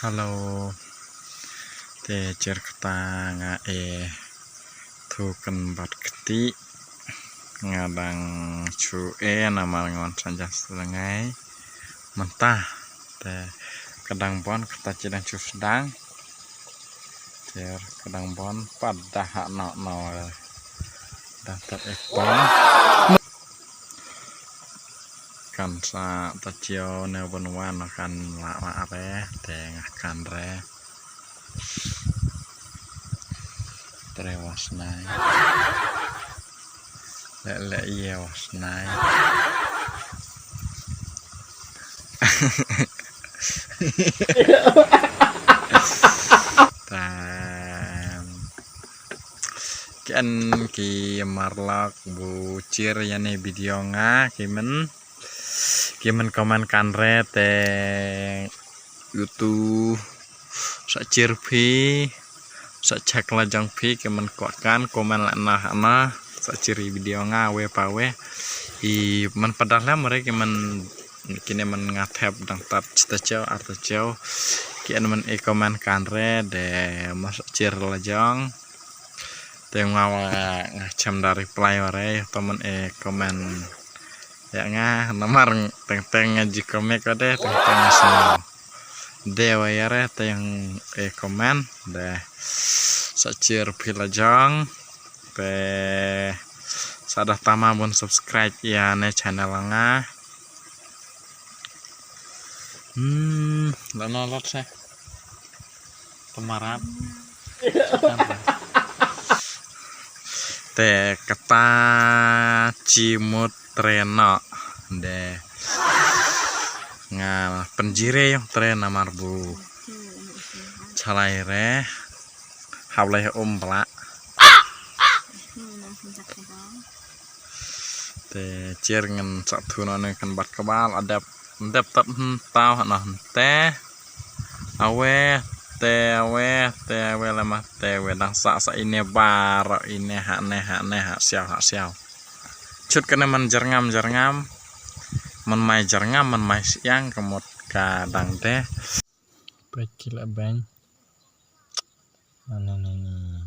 Halo, cer ketanga tuken bat keti ngadang cue nama ngon sanjang selengai mentah te kadang bon kata cidang cu sedang cer kadang bon pada hak no dapat ekor kan sa tacio ne bonwan kan la are te ngakan re trewas nai le iya was nai tan kan ki marlak bucir ya nih video nga kimen komen kan re te YouTube sa cirpi sa cek lajang pi kimen kan komen na sa ciri video nga we pawe I men padahal mereka kimen kini men ngatep dang tat cita jauh arta jauh kian men komen kan re de mas cir lajang te ngawa ngacam dari playore temen komen ya nga nomor teng ngaji komen kode teng semua dewa ya re teng komen de sacir pilajang pe sadah tama bon subscribe ya ne channel nga lanolot se pemarat te kata cimut treno de ngal penjire yang trena marbu calai re hablai pela te cirngen satu none kan bat kebal ada ndep tap tau nah te awe lemah tewe dang sa ini bar ini hak siau cut kena men jerngam men mai jerngam men mai siang kemut kadang teh pekila bang mana nih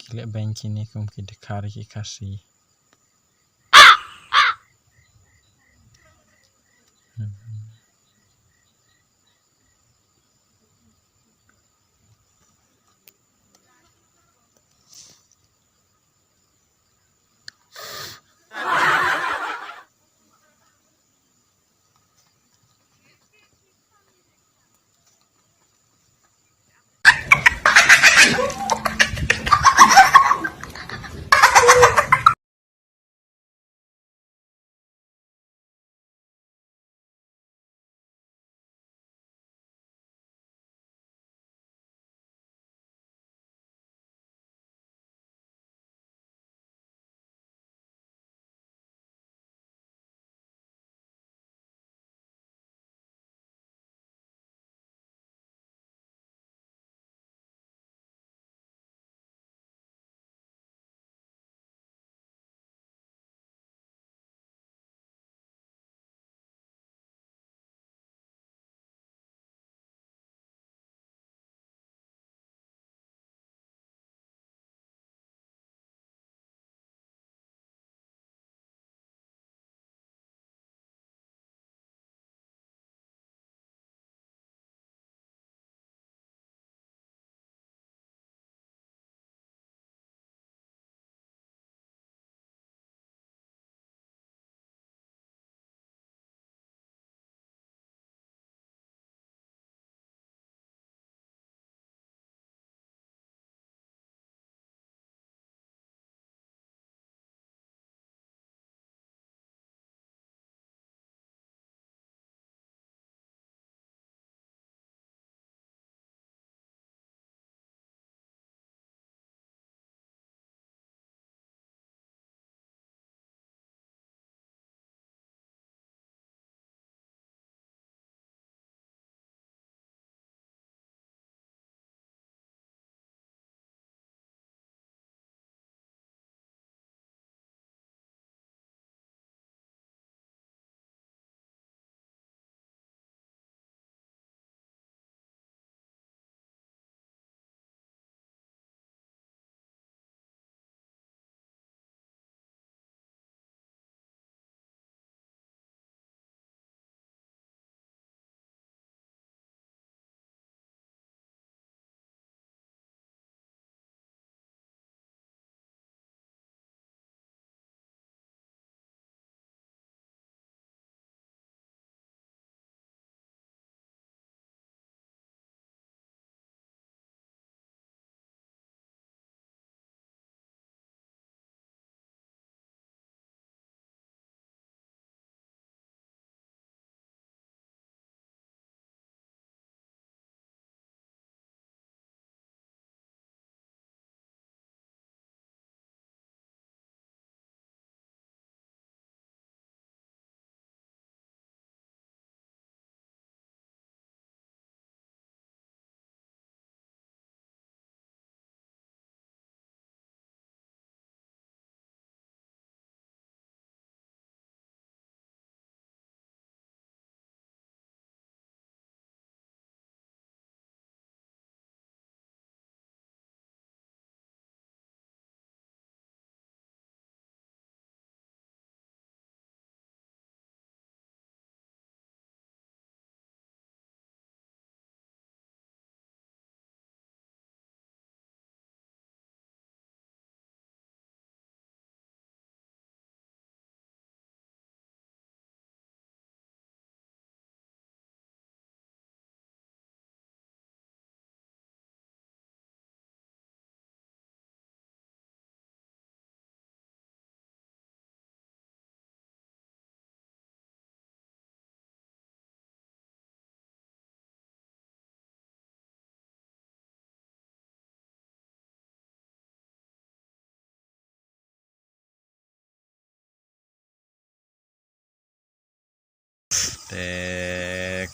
kila bang kini kum kidekari kasih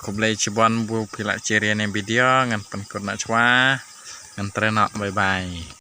kublai cibon bu pilak cirian yang video ngan penkut nak cua ngan trenok bye bye.